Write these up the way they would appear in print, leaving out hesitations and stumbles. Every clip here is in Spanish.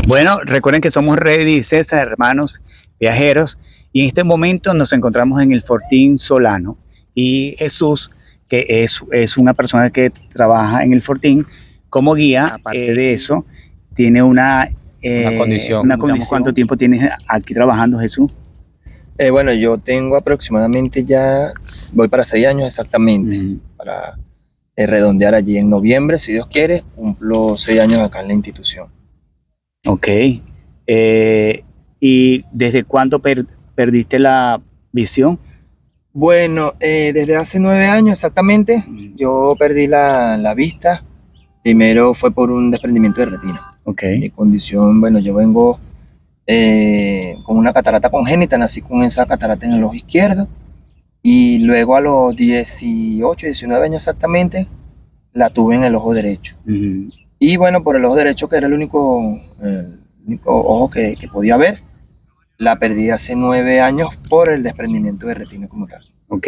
Bueno, recuerden que somos Reddy y César, hermanos viajeros, y en este momento nos encontramos en el Fortín Solano. Y Jesús, que es una persona que trabaja en el Fortín como guía, aparte de eso, tiene una condición. ¿Cuánto tiempo tienes aquí trabajando, Jesús? Bueno, yo tengo aproximadamente voy para 6 años exactamente, para redondear allí en noviembre, si Dios quiere, cumplo 6 años acá en la institución. Ok. ¿Y desde cuándo perdiste la visión? Bueno, desde hace 9 años exactamente, yo perdí la vista. Primero fue por un desprendimiento de retina. Ok. Mi condición, bueno, yo vengo con una catarata congénita, nací con esa catarata en el ojo izquierdo. Y luego a los 18, 19 años exactamente, la tuve en el ojo derecho. Y bueno, por el ojo derecho, que era el único ojo que podía ver, la perdí hace 9 años por el desprendimiento de retina como tal. Ok.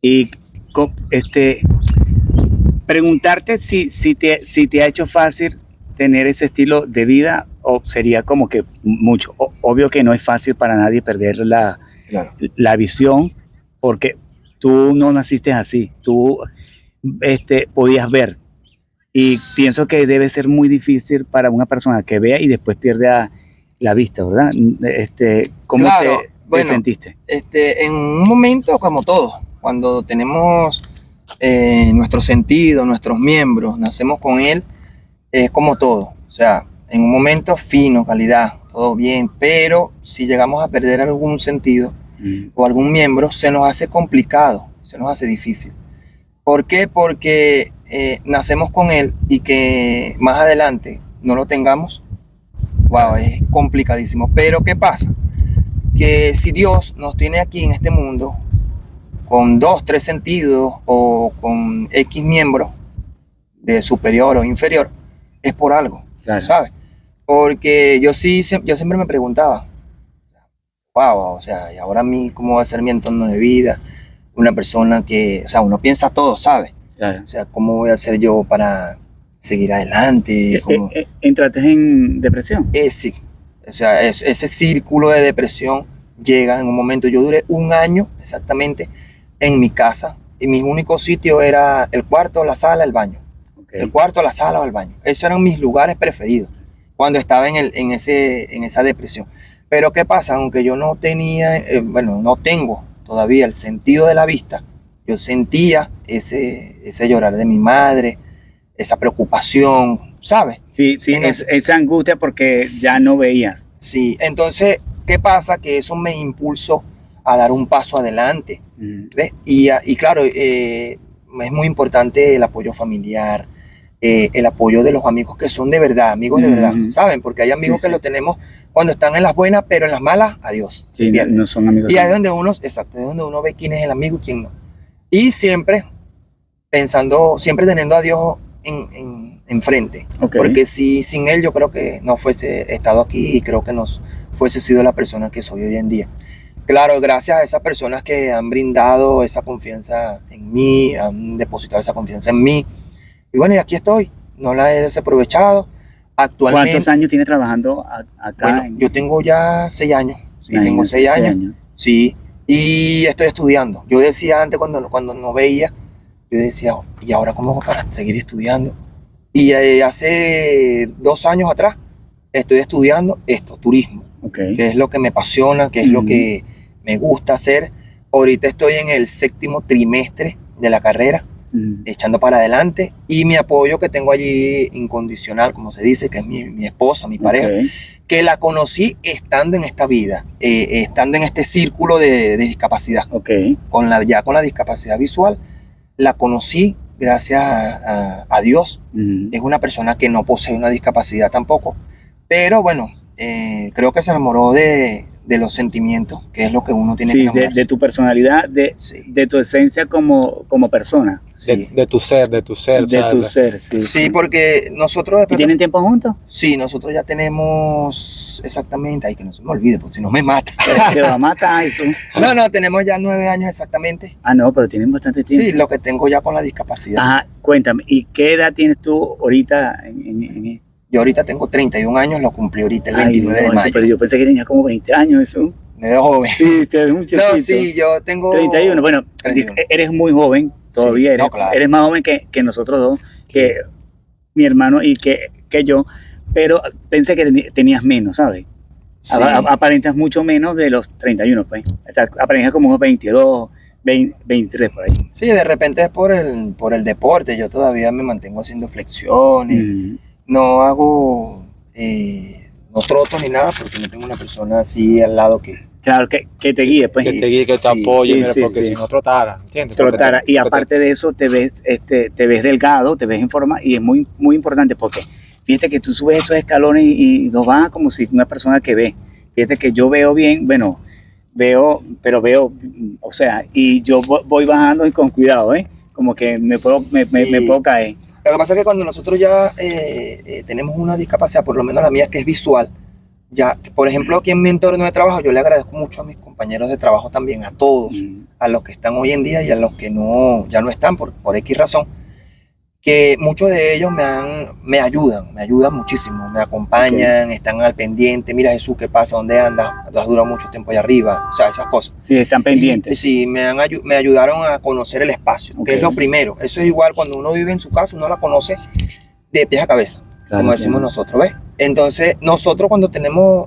Y preguntarte si te ha hecho fácil tener ese estilo de vida, o sería como que mucho. Obvio que no es fácil para nadie perder la visión, porque tú no naciste así, tú podías ver. Y pienso que debe ser muy difícil para una persona que vea y después pierde la vista, ¿verdad? ¿Cómo te sentiste? En un momento, como todo, cuando tenemos nuestro sentido, nuestros miembros, nacemos con él, es como todo. O sea, en un momento fino, calidad, todo bien, pero si llegamos a perder algún sentido o algún miembro, se nos hace complicado, se nos hace difícil. ¿Por qué? Porque nacemos con él y que más adelante no lo tengamos, wow, es complicadísimo. Pero ¿qué pasa? Que si Dios nos tiene aquí en este mundo con 2, 3 sentidos o con X miembros de superior o inferior, es por algo, claro. ¿Sabes? Porque yo siempre me preguntaba, wow, o sea, ¿y ahora a mí cómo va a ser mi entorno de vida? Una persona que, o sea, uno piensa todo, ¿sabes? Claro. O sea, ¿cómo voy a hacer yo para seguir adelante? ¿Entraste en depresión? Sí, o sea, ese círculo de depresión llega en un momento. Yo duré 1 año exactamente en mi casa y mi único sitio era el cuarto, la sala, el baño. Okay. El cuarto, la sala o el baño. Esos eran mis lugares preferidos cuando estaba en esa depresión. Pero ¿qué pasa? Aunque yo no tenía, no tengo todavía el sentido de la vista, yo sentía ese llorar de mi madre, esa preocupación, ¿sabes? Sí, entonces, esa angustia porque ya no veías. Sí, entonces, ¿qué pasa? Que eso me impulsó a dar un paso adelante, ¿ves? Y claro, es muy importante el apoyo familiar, el apoyo de los amigos que son de verdad, amigos de verdad, ¿saben? Porque hay amigos que lo tenemos cuando están en las buenas, pero en las malas, adiós. Sí, no son amigos. Y ahí es donde uno ve quién es el amigo y quién no. Y siempre siempre teniendo a Dios enfrente. Okay. Porque sin él yo creo que no fuese estado aquí y creo que no fuese sido la persona que soy hoy en día. Claro, gracias a esas personas que han brindado esa confianza en mí, han depositado esa confianza en mí. Y bueno, y aquí estoy, no la he desaprovechado. Actualmente, ¿cuántos años tienes trabajando acá? Bueno, yo tengo ya 6 años. Sí, tengo 6 años. Sí, y estoy estudiando. Yo decía antes cuando no veía, yo decía, ¿y ahora cómo hago para seguir estudiando? Y hace 2 años atrás estoy estudiando turismo, que es lo que me apasiona, que es lo que me gusta hacer. Ahorita estoy en el 7º trimestre de la carrera, echando para adelante, y mi apoyo que tengo allí incondicional, como se dice, que es mi esposa, mi pareja, que la conocí estando en esta vida, estando en este círculo de discapacidad, ya con la discapacidad visual. La conocí gracias a Dios. Es una persona que no posee una discapacidad tampoco, pero bueno, creo que se enamoró de los sentimientos, que es lo que uno tiene que enamorarse. De tu personalidad, de tu esencia como persona. Sí. De tu ser. De tu ser, sí. Sí, porque nosotros... ¿Y tienen tiempo juntos? Sí, nosotros ya tenemos exactamente... Ay, que no se me olvide, pues si no me mata. Te va a matar eso. No, tenemos ya 9 años exactamente. Ah, no, pero tienen bastante tiempo. Sí, lo que tengo ya con la discapacidad. Ajá, cuéntame, ¿y qué edad tienes tú ahorita Yo ahorita tengo 31 años, lo cumplí ahorita el 29 de mayo. Pero yo pensé que tenías como 20 años, eso. Me veo joven. Sí, te ves mucho. No, sí, yo tengo 31, bueno, 31. Eres muy joven, todavía Sí, eres, no, claro. eres más joven que nosotros dos, que mi hermano y que yo, pero pensé que tenías menos, ¿sabes? Sí. Aparentas mucho menos de los 31, pues. Aparentas como unos 22, 23 por ahí. Sí, de repente es por el deporte. Yo todavía me mantengo haciendo flexiones. No hago, no troto ni nada porque no tengo una persona así al lado que... Claro, que te guíe, pues. Que te guíe, que te apoye, sí, mira, sí, porque sí. si no trotara, ¿entiendes? Trotara. Y aparte de eso, te ves delgado, te ves en forma, y es muy, muy importante porque fíjate que tú subes esos escalones y los vas como si una persona que ve. Fíjate que yo veo bien, bueno, veo, o sea, y yo voy bajando y con cuidado, como que me puedo caer. Lo que pasa es que cuando nosotros ya tenemos una discapacidad, por lo menos la mía, que es visual, ya, por ejemplo, aquí en mi entorno de trabajo, yo le agradezco mucho a mis compañeros de trabajo también, a todos, a los que están hoy en día y a los que ya no están por X razón, que muchos de ellos me ayudan muchísimo, me acompañan, están al pendiente. Mira, Jesús, ¿qué pasa? ¿Dónde andas? Has durado mucho tiempo allá arriba, o sea, esas cosas. Sí, están pendientes. Y, sí, me ayudaron a conocer el espacio, que es lo primero. Eso es igual cuando uno vive en su casa, uno la conoce de pies a cabeza, claro, como decimos nosotros, ¿ves? Entonces, nosotros cuando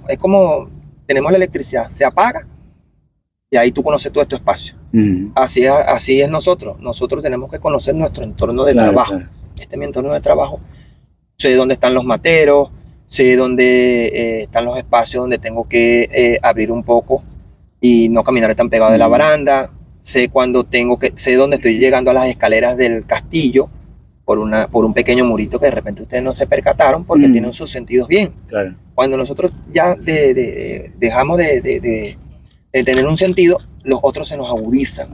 es como tenemos la electricidad, se apaga y ahí tú conoces todo tu espacio. Así es nosotros. Nosotros tenemos que conocer nuestro entorno de trabajo. Claro. Este es mi entorno de trabajo. Sé dónde están los materos, sé dónde están los espacios donde tengo que abrir un poco y no caminar tan pegado de la baranda. Sé dónde estoy llegando a las escaleras del castillo por un pequeño murito que de repente ustedes no se percataron porque tienen sus sentidos bien. Claro. Cuando nosotros ya dejamos de tener un sentido, los otros se nos agudizan.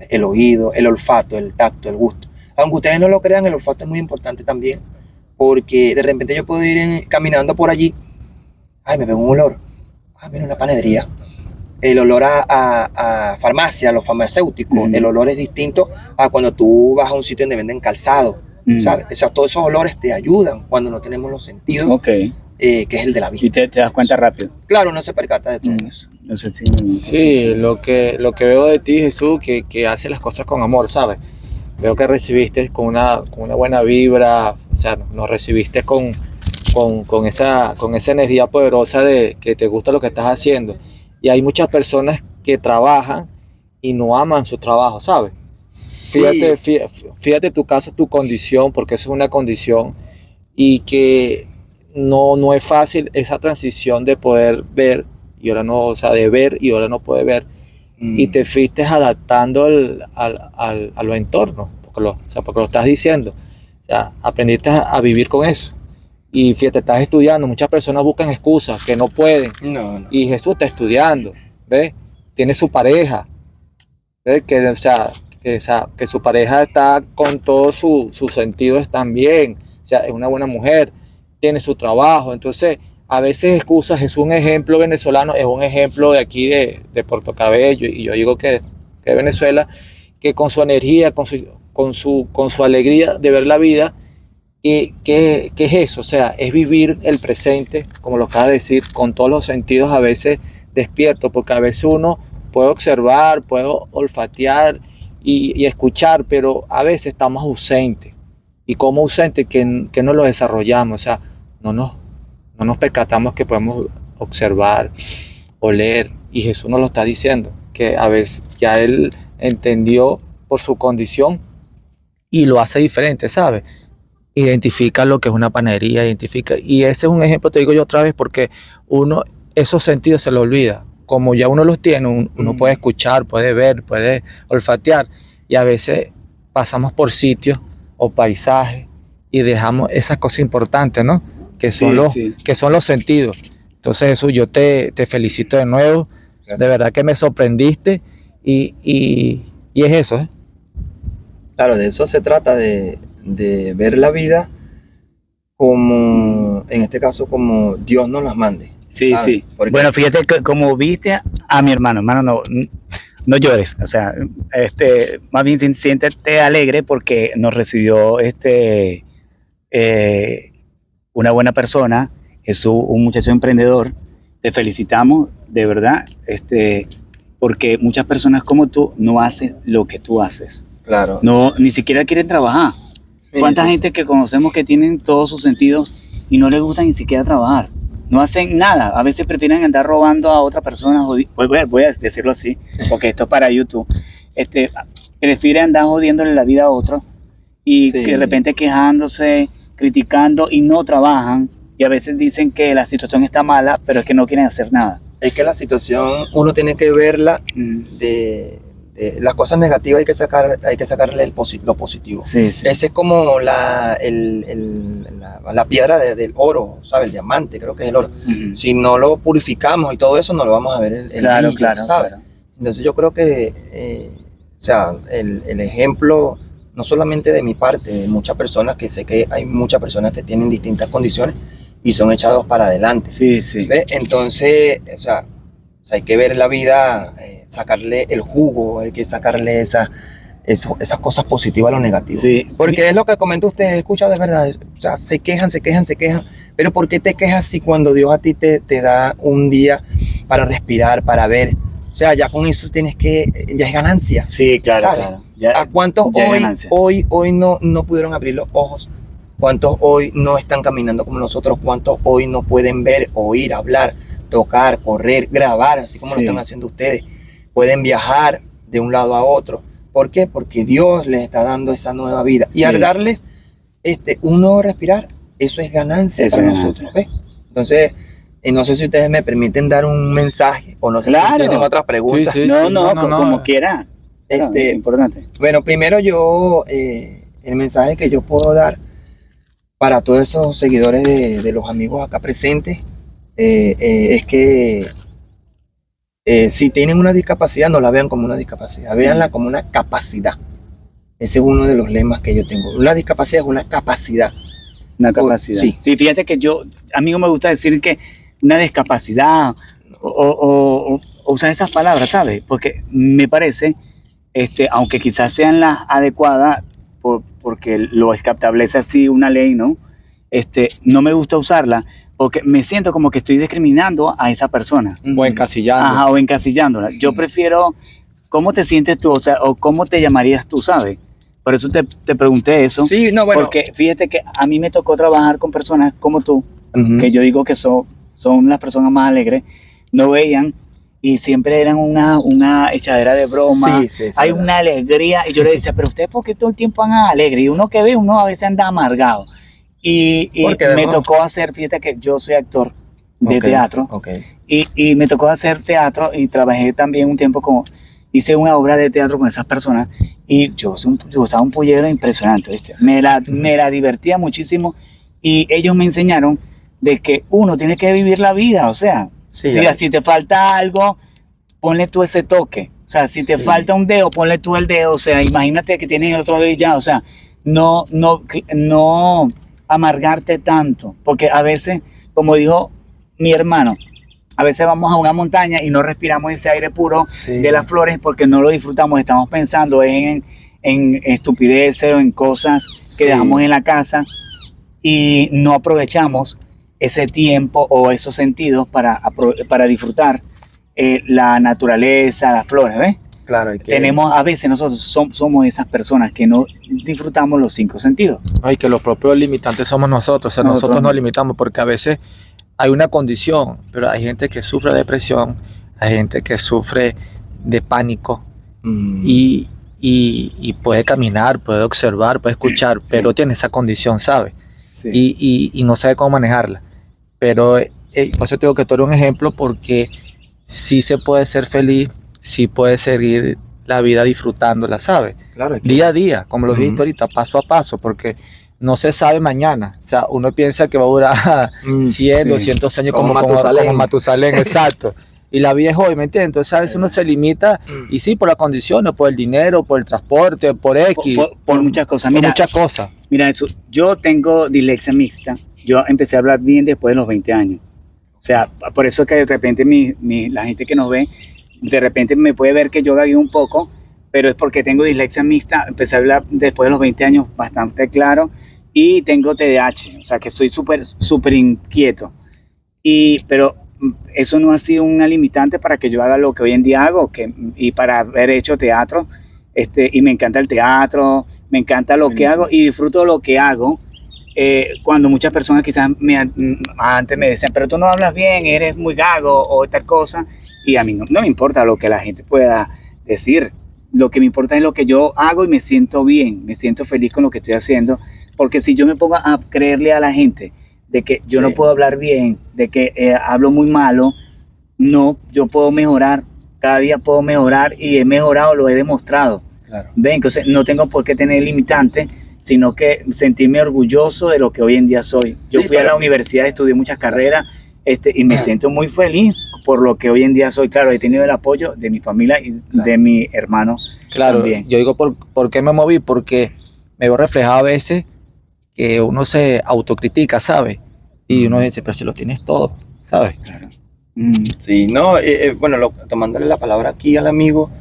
El oído, el olfato, el tacto, el gusto. Aunque ustedes no lo crean, el olfato es muy importante también, porque de repente yo puedo ir caminando por allí, ay, me veo un olor, mira, una panadería. El olor a farmacia, a los farmacéuticos, el olor es distinto a cuando tú vas a un sitio donde venden calzado, ¿sabes? O sea, todos esos olores te ayudan cuando no tenemos los sentidos, que es el de la vista. Y te das cuenta rápido. Claro, uno se percata de todo eso. No sé si... Sí, lo que veo de ti, Jesús, que hace las cosas con amor, ¿sabes? Veo que recibiste con una buena vibra, o sea, nos recibiste con esa energía poderosa de que te gusta lo que estás haciendo. Y hay muchas personas que trabajan y no aman su trabajo, ¿sabes? Sí. Fíjate tu caso, tu condición, porque eso es una condición y que no es fácil esa transición de poder ver y ahora no, o sea, de ver y ahora no poder ver. Y te fuiste adaptando a los entornos, porque lo estás diciendo. O sea, aprendiste a vivir con eso. Y fíjate, estás estudiando, muchas personas buscan excusas que no pueden. No. Y Jesús está estudiando, ¿ves? Tiene su pareja, ¿ves? Que su pareja está con todos sus sentidos también. O sea, es una buena mujer, tiene su trabajo. Entonces, a veces excusas, es un ejemplo venezolano, es un ejemplo de aquí de Puerto Cabello, y yo digo que Venezuela, que con su energía, con su alegría de ver la vida, ¿qué es eso? O sea, es vivir el presente, como lo acabas de decir, con todos los sentidos a veces despierto, porque a veces uno puede observar, puede olfatear y escuchar, pero a veces estamos ausentes. Y como ausentes que no lo desarrollamos, o sea, no nos percatamos que podemos observar, oler, y Jesús nos lo está diciendo, que a veces ya Él entendió por su condición y lo hace diferente, ¿sabes? Identifica lo que es una panadería, y ese es un ejemplo, te digo yo otra vez, porque uno, esos sentidos se lo olvida, como ya uno los tiene, uno puede escuchar, puede ver, puede olfatear, y a veces pasamos por sitios o paisajes y dejamos esas cosas importantes, ¿no? Que son los sentidos. Entonces, Jesús, yo te felicito de nuevo. Gracias. De verdad que me sorprendiste y es eso, ¿eh? Claro, de eso se trata, de ver la vida como, en este caso, como Dios nos las mande. Sí, ¿sabes? Sí. Porque... Bueno, fíjate que como viste a mi hermano, no llores, o sea, más bien siéntete alegre porque nos recibió una buena persona, Jesús, un muchacho emprendedor. Te felicitamos, de verdad, porque muchas personas como tú no hacen lo que tú haces. Claro. No, ni siquiera quieren trabajar. ¿Cuánta gente que conocemos que tienen todos sus sentidos y no les gusta ni siquiera trabajar? No hacen nada. A veces prefieren andar robando a otra persona. Voy a decirlo así, porque esto es para YouTube. Prefieren andar jodiéndole la vida a otro y que de repente quejándose, criticando y no trabajan. Y a veces dicen que la situación está mala, pero es que no quieren hacer nada. Es que la situación uno tiene que verla de las cosas negativas, hay que sacarle lo positivo. Sí, sí. Ese es como la piedra del oro, ¿sabes? El diamante, creo que es el oro. Uh-huh. Si no lo purificamos y todo eso, no lo vamos a ver el claro, brillo, claro, ¿sabes? claro. Entonces yo creo que, o sea, el ejemplo, no solamente de mi parte, de muchas personas, que sé que hay muchas personas que tienen distintas condiciones y son echados para adelante. Sí, sí. ¿Ves? Entonces, o sea, hay que ver la vida, sacarle el jugo, hay que sacarle esas cosas positivas a lo negativo. Sí. Porque es lo que comenta usted, escucha de verdad, o sea, se quejan, pero ¿por qué te quejas si cuando Dios a ti te da un día para respirar, para ver? O sea, ya con eso tienes que, ya es ganancia. Sí, claro, ¿sabes? claro. Ya, ¿A cuántos hoy no pudieron abrir los ojos? ¿Cuántos hoy no están caminando como nosotros? ¿Cuántos hoy no pueden ver, oír, hablar, tocar, correr, grabar, así como lo están haciendo ustedes? Pueden viajar de un lado a otro. ¿Por qué? Porque Dios les está dando esa nueva vida. Y al darles un nuevo respirar, eso es ganancia para nosotros. ¿Ves? Entonces, no sé si ustedes me permiten dar un mensaje o no sé si tienen otras preguntas. Sí, no, como quiera. Importante. Bueno, primero el mensaje que yo puedo dar para todos esos seguidores de los amigos acá presentes es que si tienen una discapacidad, no la vean como una discapacidad, véanla como una capacidad. Ese es uno de los lemas que yo tengo. Una discapacidad es una capacidad. Una capacidad. Sí, fíjate que a mí no me gusta decir que una discapacidad o usar esas palabras, ¿sabes? Porque me parece, aunque quizás sean las adecuadas, porque lo establece así una ley, ¿no? No me gusta usarla porque me siento como que estoy discriminando a esa persona. O encasillando. Ajá, o encasillándola. Yo prefiero, ¿cómo te sientes tú? O sea, o ¿cómo te llamarías tú, sabes? Por eso te pregunté eso. Sí, no, bueno. Porque fíjate que a mí me tocó trabajar con personas como tú, que yo digo que son las personas más alegres, no veían y siempre eran una echadera de broma. Sí, hay una alegría. Y yo le decía, pero ustedes, ¿por qué todo el tiempo andan alegres? Y uno que ve, uno a veces anda amargado. Y me tocó hacer, fíjate que yo soy actor de teatro. Y me tocó hacer teatro y trabajé también un tiempo hice una obra de teatro con esas personas y yo usaba un pollero impresionante, ¿viste? Me la divertía muchísimo y ellos me enseñaron de que uno tiene que vivir la vida, o sea, si te falta algo, ponle tú ese toque, o sea, si te falta un dedo, ponle tú el dedo, o sea, imagínate que tienes el otro dedo y ya, o sea, no amargarte tanto, porque a veces, como dijo mi hermano, a veces vamos a una montaña y no respiramos ese aire puro de las flores porque no lo disfrutamos, estamos pensando en estupideces o en cosas que dejamos en la casa y no aprovechamos ese tiempo o esos sentidos para disfrutar la naturaleza, las flores, ¿ves? Claro, a veces nosotros somos esas personas que no disfrutamos los 5 sentidos. Ay, que los propios limitantes somos nosotros, o sea, nosotros nos limitamos porque a veces hay una condición, pero hay gente que sufre de depresión, hay gente que sufre de pánico y puede caminar, puede observar, puede escuchar, pero tiene esa condición, ¿sabes? Sí. Y no sabe cómo manejarla. Pero por eso tengo que tú eres un ejemplo porque sí se puede ser feliz, sí puede seguir la vida disfrutándola, ¿sabes? Claro, día a día, como lo dijiste ahorita, paso a paso, porque no se sabe mañana. O sea, uno piensa que va a durar 100, 200 años como Matusalén, exacto. Y la vida es hoy, ¿me entiendes? Entonces a veces uno se limita, y sí, por las condiciones, por el dinero, por el transporte, por X. Por muchas cosas. Por muchas cosas. Mira, yo tengo dislexia mixta. Yo empecé a hablar bien después de los 20 años. O sea, por eso es que de repente la gente que nos ve, de repente me puede ver que yo gagueo un poco, pero es porque tengo dislexia mixta. Empecé a hablar después de los 20 años bastante claro y tengo TDAH, o sea que soy súper inquieto. Pero eso no ha sido una limitante para que yo haga lo que hoy en día hago, y para haber hecho teatro, y me encanta el teatro, me encanta lo que hago y disfruto lo que hago. Cuando muchas personas quizás antes me decían, pero tú no hablas bien, eres muy gago o tal cosa, y a mí no me importa lo que la gente pueda decir, lo que me importa es lo que yo hago y me siento bien, me siento feliz con lo que estoy haciendo, porque si yo me pongo a creerle a la gente de que yo no puedo hablar bien, de que hablo muy malo, no, yo puedo mejorar, cada día puedo mejorar y he mejorado, lo he demostrado. Claro. ¿Ven? Entonces no tengo por qué tener limitantes, sino que sentirme orgulloso de lo que hoy en día soy. Yo fui a la universidad, estudié muchas carreras y me siento muy feliz por lo que hoy en día soy. Claro, he tenido el apoyo de mi familia y de mi hermano. Claro, también. yo digo, ¿por qué me moví? Porque me veo reflejado a veces que uno se autocritica, ¿sabes? Y uno dice, pero si lo tienes todo, ¿sabes? Claro. Sí, no, bueno, tomándole la palabra aquí al amigo,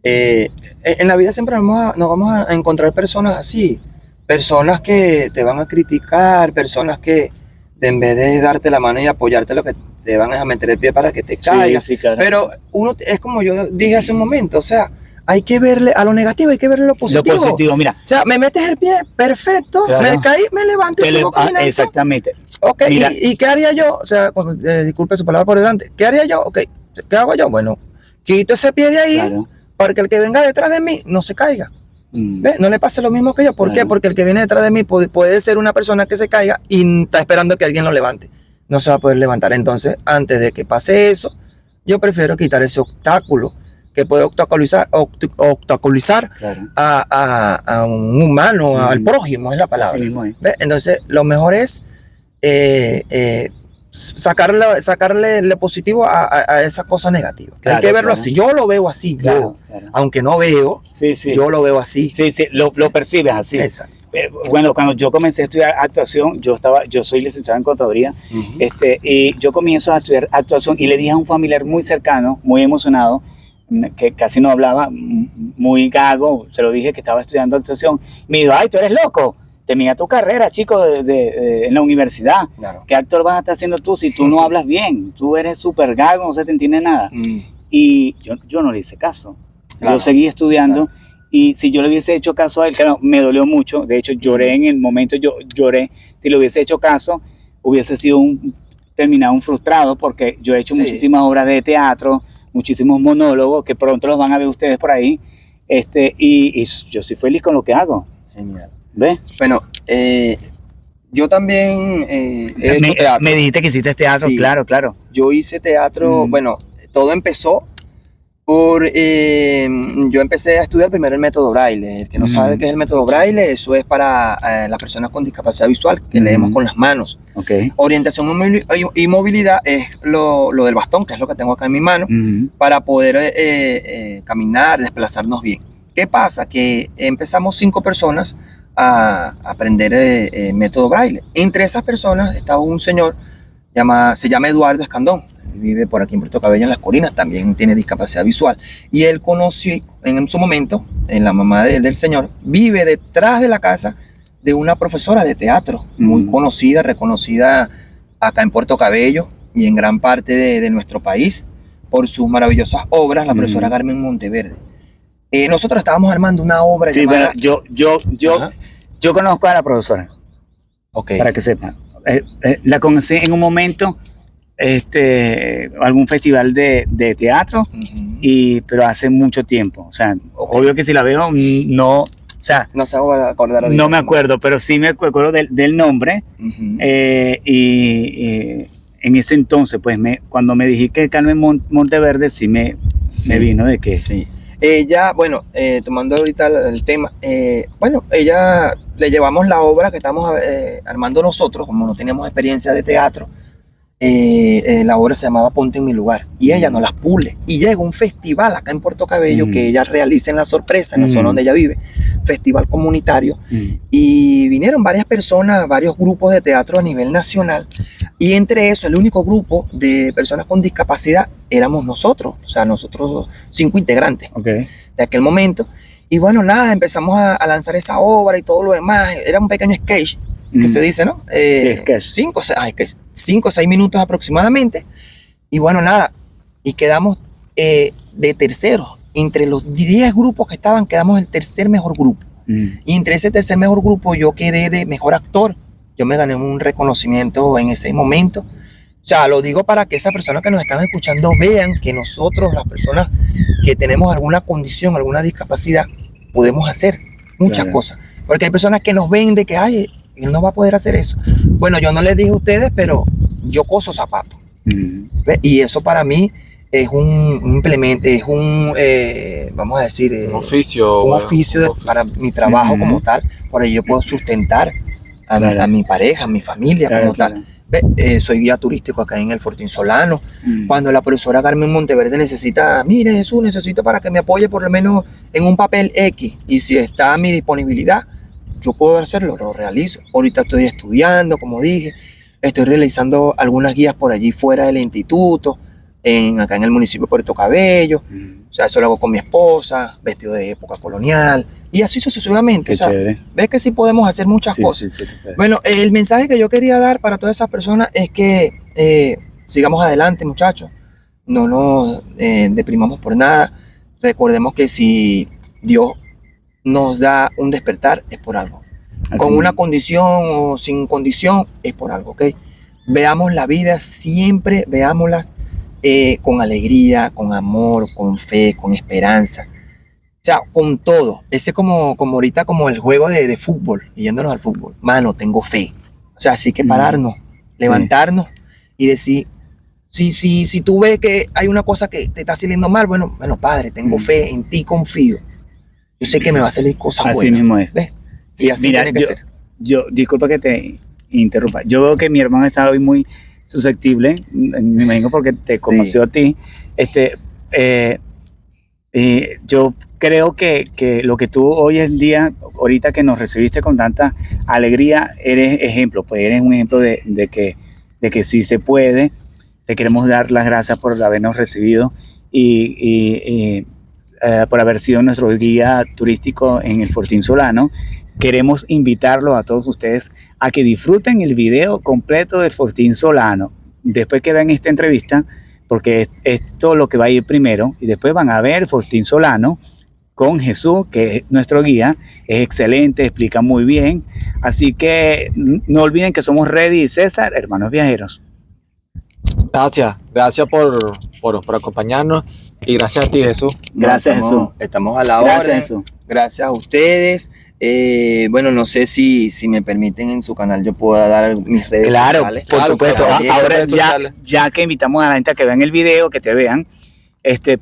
en la vida siempre nos vamos a encontrar personas así, personas que te van a criticar, personas que en vez de darte la mano y apoyarte, lo que te van a meter el pie para que te caigas. Sí, claro. Pero uno, es como yo dije hace un momento, o sea, hay que verle a lo negativo, hay que verle lo positivo. Lo positivo, mira. O sea, me metes el pie, perfecto, Claro. me caí, me levanto y sigo caminando. Exactamente. Ok, Mira. ¿y qué haría yo? O sea, disculpe su palabra por delante, ¿qué haría yo? Ok, ¿qué hago yo? Bueno, quito ese pie de ahí, Claro. para que el que venga detrás de mí no se caiga. ¿Ves? No le pase lo mismo que yo. ¿Por qué? Claro. Porque el que viene detrás de mí puede ser una persona que se caiga y está esperando que alguien lo levante. No se va a poder levantar. Entonces, antes de que pase eso, yo prefiero quitar ese obstáculo que puede obstaculizar Claro. a un humano, al prójimo, es la palabra. Así mismo es. ¿Ves? Entonces, lo mejor es sacarle lo positivo a esa cosa negativa. Claro, hay que verlo claro. así. Yo lo veo así, Claro, yo. claro. Aunque no veo, Sí. yo lo veo así. Sí, lo percibes así. Exacto. Bueno, cuando yo comencé a estudiar actuación, yo soy licenciado en contaduría, y yo comienzo a estudiar actuación y le dije a un familiar muy cercano, muy emocionado, que casi no hablaba, muy gago, se lo dije que estaba estudiando actuación, me dijo, ay, tú eres loco, termina tu carrera, chico, en la universidad. Claro. ¿Qué actor vas a estar haciendo tú si tú no hablas bien? Tú eres súper gago, no se te entiende nada. Y yo no le hice caso. Claro. Yo seguí estudiando. Claro. Y si yo le hubiese hecho caso a él, claro, me dolió mucho. De hecho, lloré en el momento, yo lloré. Si le hubiese hecho caso, hubiese sido terminado un frustrado, porque yo he hecho muchísimas obras de teatro, muchísimos monólogos, que pronto los van a ver ustedes por ahí. Y yo soy feliz con lo que hago. Genial. ¿Ves? Bueno, yo también he hecho teatro. Me dijiste que hiciste teatro, Sí. claro. Yo hice teatro, bueno, todo empezó yo empecé a estudiar primero el método Braille. El que no sabe qué es el método Braille, eso es para las personas con discapacidad visual, que leemos con las manos. Okay. Orientación y movilidad es lo del bastón, que es lo que tengo acá en mi mano, para poder caminar, desplazarnos bien. ¿Qué pasa? Que empezamos 5 personas a aprender método Braille. Entre esas personas estaba un señor, se llama Eduardo Escandón. Vive por aquí en Puerto Cabello, en Las Colinas, también tiene discapacidad visual. Y él conoció en su momento, la mamá del señor, vive detrás de la casa de una profesora de teatro, muy conocida, reconocida acá en Puerto Cabello y en gran parte de nuestro país por sus maravillosas obras, la profesora Carmen Monteverde. Nosotros estábamos armando una obra llamada... Bueno, yo conozco a la profesora, para que sepan. La conocí en un momento, algún festival de teatro, pero hace mucho tiempo. O sea, obvio que si la veo, no... O sea, no se va a acordar ahorita. No me acuerdo, pero sí me acuerdo del nombre. Y en ese entonces, pues, cuando me dijiste que Carmen Monteverde, sí me vino de que... Sí. Ella, bueno, tomando ahorita el tema, bueno, ella le llevamos la obra que estamos armando nosotros, como no teníamos experiencia de teatro. La obra se llamaba Ponte en mi lugar, y ella nos las pule, y llega un festival acá en Puerto Cabello que ella realiza en La Sorpresa, en la zona donde ella vive, festival comunitario, y vinieron varias personas, varios grupos de teatro a nivel nacional, y entre eso el único grupo de personas con discapacidad éramos nosotros, o sea, nosotros 5 integrantes de aquel momento. Y bueno, nada, empezamos a lanzar esa obra y todo lo demás. Era un pequeño sketch que se dice, ¿no? Sí, sketch. 5 o 6 minutos aproximadamente. Y bueno, nada, y quedamos de terceros. Entre los 10 grupos que estaban, quedamos el tercer mejor grupo. Y entre ese tercer mejor grupo yo quedé de mejor actor. Yo me gané un reconocimiento en ese momento. O sea, lo digo para que esas personas que nos están escuchando vean que nosotros, las personas que tenemos alguna condición, alguna discapacidad, podemos hacer muchas cosas. Porque hay personas que nos ven de que, ay, él no va a poder hacer eso. Bueno, yo no les dije a ustedes, pero yo coso zapatos. Y eso para mí es un implemento, es un, vamos a decir, un oficio. Un oficio para mi trabajo como tal. Por ello yo puedo sustentar a mi pareja, a mi familia como tal. Soy guía turístico acá en el Fortín Solano. Cuando la profesora Carmen Monteverde necesita, mire Jesús, necesito para que me apoye por lo menos en un papel X, y si está a mi disponibilidad, yo puedo hacerlo, lo realizo. Ahorita estoy estudiando, como dije, estoy realizando algunas guías por allí fuera del instituto, acá en el municipio de Puerto Cabello. O sea, eso lo hago con mi esposa, vestido de época colonial, y así sucesivamente. O sea, ves que sí podemos hacer muchas cosas. Sí, bueno, el mensaje que yo quería dar para todas esas personas es que sigamos adelante, muchachos. No nos deprimamos por nada. Recordemos que si Dios nos da un despertar, es por algo. Así con una condición o sin condición, es por algo, ¿ok? Veamos la vida siempre, veámoslas con alegría, con amor, con fe, con esperanza. O sea, con todo. Ese como ahorita como el juego de fútbol, yéndonos al fútbol. Mano, tengo fe. O sea, así que pararnos, levantarnos y decir, si tú ves que hay una cosa que te está saliendo mal, bueno, Padre, tengo fe, en ti confío. Yo sé que me va a salir cosas buenas. Así mismo es. ¿Ves? Y así mira, tiene que ser. Disculpa que te interrumpa. Yo veo que mi hermano está hoy muy susceptible, me imagino porque te conoció a ti. Yo creo que lo que tú hoy en día, ahorita que nos recibiste con tanta alegría, eres ejemplo, pues eres un ejemplo de que sí se puede. Te queremos dar las gracias por habernos recibido y por haber sido nuestro guía turístico en el Fortín Solano. Queremos invitarlos a todos ustedes a que disfruten el video completo del Fortín Solano. Después que vean esta entrevista, porque esto es lo que va a ir primero, y después van a ver Fortín Solano con Jesús, que es nuestro guía. Es excelente, explica muy bien. Así que no olviden que somos Reddy y César, hermanos viajeros. Gracias por acompañarnos, y gracias a ti, Jesús. Gracias, Jesús. Estamos a la orden. Gracias a ustedes. Bueno, no sé si me permiten en su canal yo pueda dar mis redes sociales. Por supuesto. Ahora ya que invitamos a la gente a que vean el video, que te vean,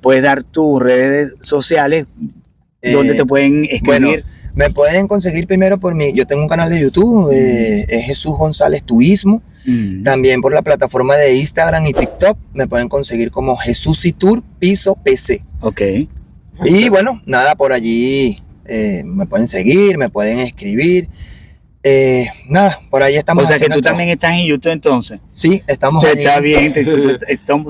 puedes dar tus redes sociales donde te pueden escribir. Bueno, me pueden conseguir primero yo tengo un canal de YouTube, es Jesús González Turismo. También por la plataforma de Instagram y TikTok me pueden conseguir como Jesús y Tour Piso PC. Ok. Y bueno, nada, por allí me pueden seguir, me pueden escribir. Nada, por ahí estamos. O sea que tú también estás en YouTube entonces. Sí, estamos allí. Está bien,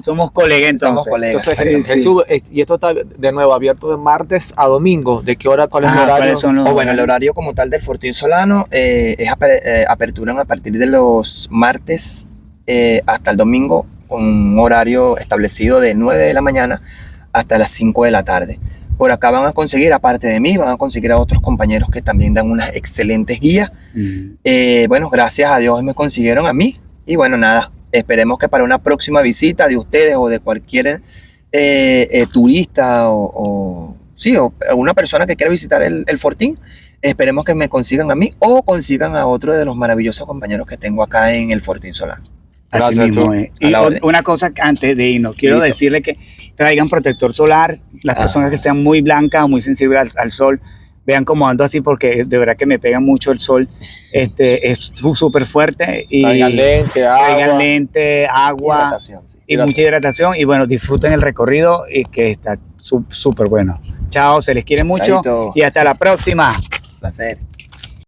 somos colegas entonces. Somos colegas. Entonces, Jesús, y esto está de nuevo abierto de martes a domingo. ¿De qué hora? ¿Cuál es el horario? Bueno, el horario como tal del Fortín Solano es apertura a partir de los martes hasta el domingo, con un horario establecido de 9 de la mañana hasta las 5 de la tarde. Por acá van a conseguir, aparte de mí, van a conseguir a otros compañeros que también dan unas excelentes guías. Bueno, gracias a Dios me consiguieron a mí. Y bueno, nada, esperemos que para una próxima visita de ustedes o de cualquier turista o alguna persona que quiera visitar el Fortín, esperemos que me consigan a mí o consigan a otro de los maravillosos compañeros que tengo acá en el Fortín Solano. Así mismo es. Y una cosa antes de irnos, quiero decirle que traigan protector solar. Las personas que sean muy blancas o muy sensibles al sol, vean cómo ando así, porque de verdad que me pega mucho el sol. Es súper fuerte. Y traigan lente, agua, hidratación, y mucha hidratación. Y bueno, disfruten el recorrido, y que está súper bueno. Chao, se les quiere mucho. Chaito. Y hasta la próxima. Placer.